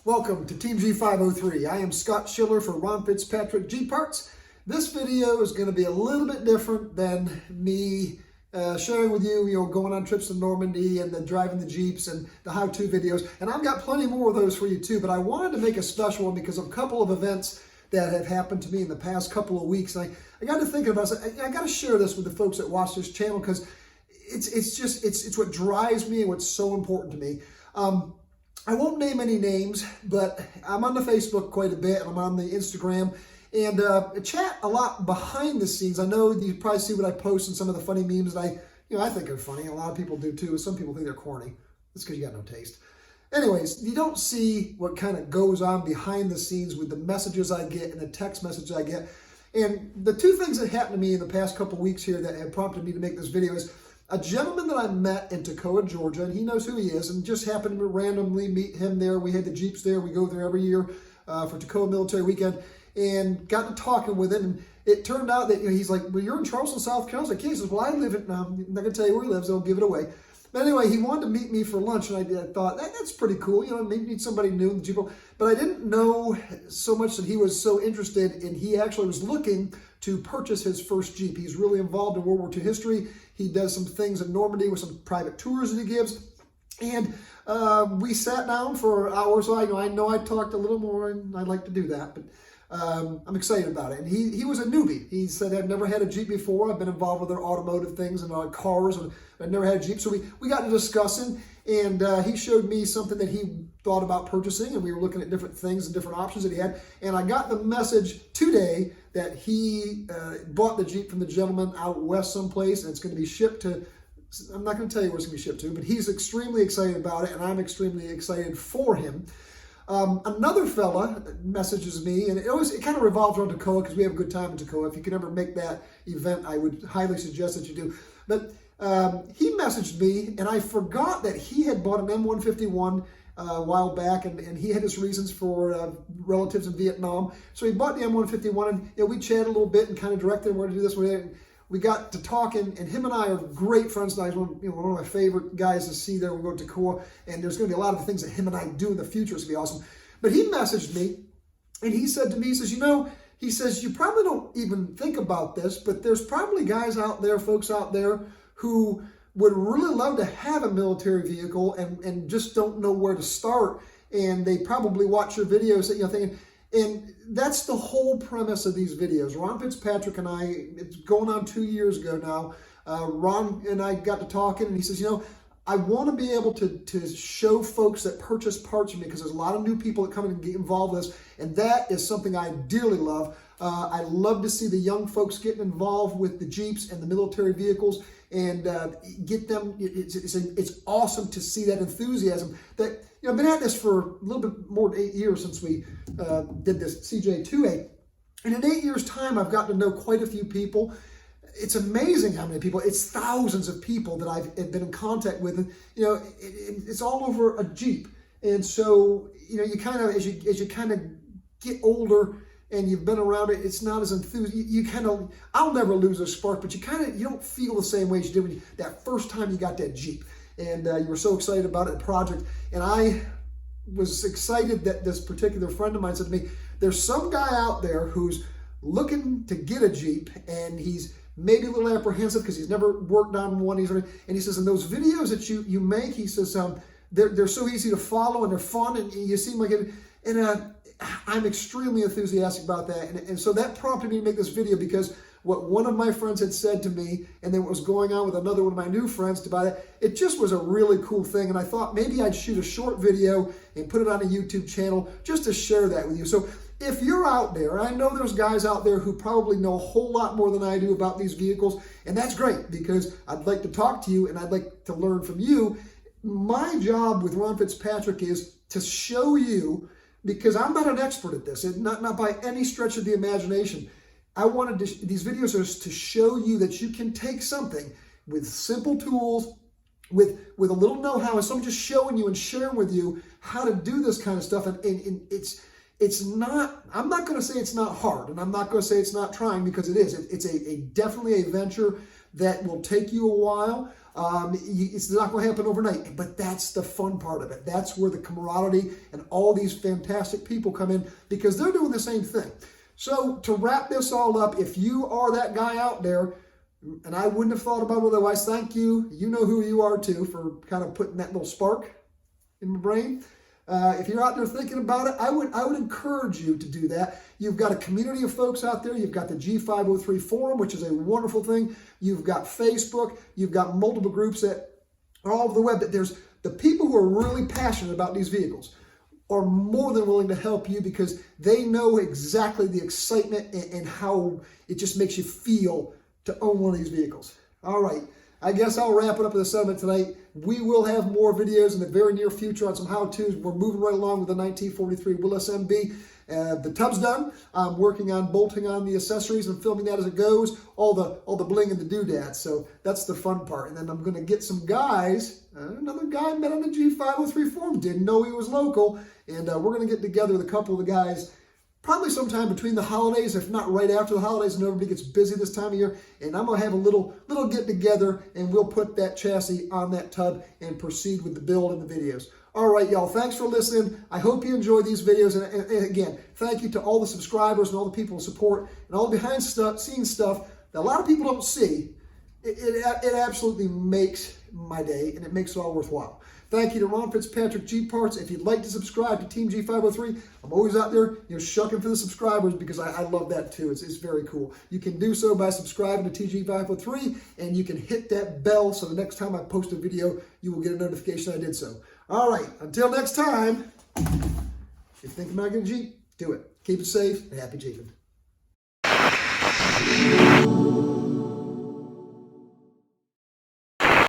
Welcome to Team G503. I am Scott Schiller for Ron Fitzpatrick Jeep Parts. This video is going to be a little bit different than me sharing with you, going on trips to Normandy and then driving the Jeeps and the how-to videos. And I've got plenty more of those for you too, but I wanted to make a special one because of a couple of events that have happened to me in the past couple of weeks. And I got to thinking about it. I got to share this with the folks that watch this channel because it's what drives me and what's so important to me. I won't name any names, but I'm on the Facebook quite a bit, and I'm on the Instagram, and I chat a lot behind the scenes. I know you probably see what I post and some of the funny memes that I think are funny. A lot of people do too. Some people think they're corny. That's because you got no taste. Anyways, you don't see what kind of goes on behind the scenes with the messages I get and the text messages I get. And the two things that happened to me in the past couple of weeks here that have prompted me to make this video is a gentleman that I met in Toccoa, Georgia, and he knows who he is, and just happened to randomly meet him there. We had the Jeeps there. We go there every year for Toccoa Military Weekend, and got to talking with him. And it turned out that he's like, "Well, you're in Charleston, South Carolina." I was like, "Yeah." He says, "Well, I live in." I'm not gonna tell you where he lives. I'll give it away. But anyway, he wanted to meet me for lunch, and I thought that's pretty cool. Meet somebody new in the Jeep. But I didn't know so much that he was so interested, and he actually was looking to purchase his first Jeep. He's really involved in World War II history. He does some things in Normandy with some private tours that he gives. And we sat down for hours. So I know I talked a little more, and I like to do that, but I'm excited about it. And he was a newbie. He said, "I've never had a Jeep before. I've been involved with their automotive things and cars, and I've never had a Jeep." So we got to discussing, and he showed me something that he thought about purchasing, and we were looking at different things and different options that he had. And I got the message today that he bought the Jeep from the gentleman out west someplace, and it's going to be shipped to, I'm not going to tell you where it's going to be shipped to, but he's extremely excited about it, and I'm extremely excited for him. Another fella messages me, and it kind of revolves around Toccoa because we have a good time in Toccoa. If you can ever make that event, I would highly suggest that you do. But he messaged me, and I forgot that he had bought an M151 a while back, and he had his reasons for relatives in Vietnam. So he bought the M151, and we chatted a little bit and kind of directed him where to do this. We got to talking, and him and I are great friends now. He's one of my favorite guys to see there when we go to Toccoa, and there's going to be a lot of things that him and I do in the future. It's going to be awesome. But he messaged me, and he said to me, he says, "You probably don't even think about this, but there's probably guys out there, folks out there who would really love to have a military vehicle and just don't know where to start. And they probably watch your videos thinking," and that's the whole premise of these videos. Ron Fitzpatrick and I, it's going on 2 years ago now, Ron and I got to talking, and he says, "I want to be able to show folks that purchase parts from me, because there's a lot of new people that come in and get involved with this, and that is something I dearly love. I love to see the young folks getting involved with the Jeeps and the military vehicles, and get them. It's awesome to see that enthusiasm. That I've been at this for a little bit more than 8 years since we did this CJ2A, and in 8 years' time, I've gotten to know quite a few people. It's amazing how many people. It's thousands of people that I've been in contact with, and it's all over a Jeep. And so you kind of as you kind of get older and you've been around it, it's not as enthusiastic. I'll never lose a spark, but you don't feel the same way as you did when that first time you got that Jeep, and you were so excited about it, the project. And I was excited that this particular friend of mine said to me, "There's some guy out there who's looking to get a Jeep, and he's maybe a little apprehensive because he's never worked on one." And he says, "And those videos that you make," he says, they're so easy to follow, and they're fun, and you seem like it." And I'm extremely enthusiastic about that. And so that prompted me to make this video, because what one of my friends had said to me, and then what was going on with another one of my new friends to buy that, it just was a really cool thing. And I thought maybe I'd shoot a short video and put it on a YouTube channel just to share that with you. So if you're out there, I know there's guys out there who probably know a whole lot more than I do about these vehicles, and that's great, because I'd like to talk to you and I'd like to learn from you. My job with Ron Fitzpatrick is to show you, because I'm not an expert at this, not by any stretch of the imagination. These videos are to show you that you can take something with simple tools, with a little know-how, and so I'm just showing you and sharing with you how to do this kind of stuff. And it's not, I'm not going to say it's not hard, and I'm not going to say it's not trying, because it is. It's definitely a venture that will take you a while. It's not going to happen overnight, but that's the fun part of it. That's where the camaraderie and all these fantastic people come in, because they're doing the same thing. So to wrap this all up, if you are that guy out there, and I wouldn't have thought about it otherwise, thank you. You know who you are too, for kind of putting that little spark in my brain. If you're out there thinking about it, I would encourage you to do that. You've got a community of folks out there. You've got the G503 forum, which is a wonderful thing. You've got Facebook. You've got multiple groups that are all over the web. That there's the people who are really passionate about these vehicles are more than willing to help you, because they know exactly the excitement and how it just makes you feel to own one of these vehicles. All right. I guess I'll wrap it up with a segment tonight. We will have more videos in the very near future on some how-tos. We're moving right along with the 1943 Willis MB. The tub's done. I'm working on bolting on the accessories and filming that as it goes. All the bling and the doodads. So that's the fun part. And then I'm going to get some guys. Another guy I met on the G503 forum. Didn't know he was local. And we're going to get together with a couple of the guys probably sometime between the holidays, if not right after the holidays, and everybody gets busy this time of year. And I'm going to have a little get together, and we'll put that chassis on that tub and proceed with the build and the videos. All right, y'all, thanks for listening. I hope you enjoy these videos. And again, thank you to all the subscribers and all the people who support and all the behind-the-scenes stuff that a lot of people don't see. It absolutely makes my day, and it makes it all worthwhile. Thank you to Ron Fitzpatrick G Parts. If you'd like to subscribe to Team G503, I'm always out there, shucking for the subscribers, because I love that too. It's very cool. You can do so by subscribing to TG503, and you can hit that bell so the next time I post a video, you will get a notification I did so. All right, until next time, if you're thinking about getting a Jeep, do it. Keep it safe and happy Jeeping.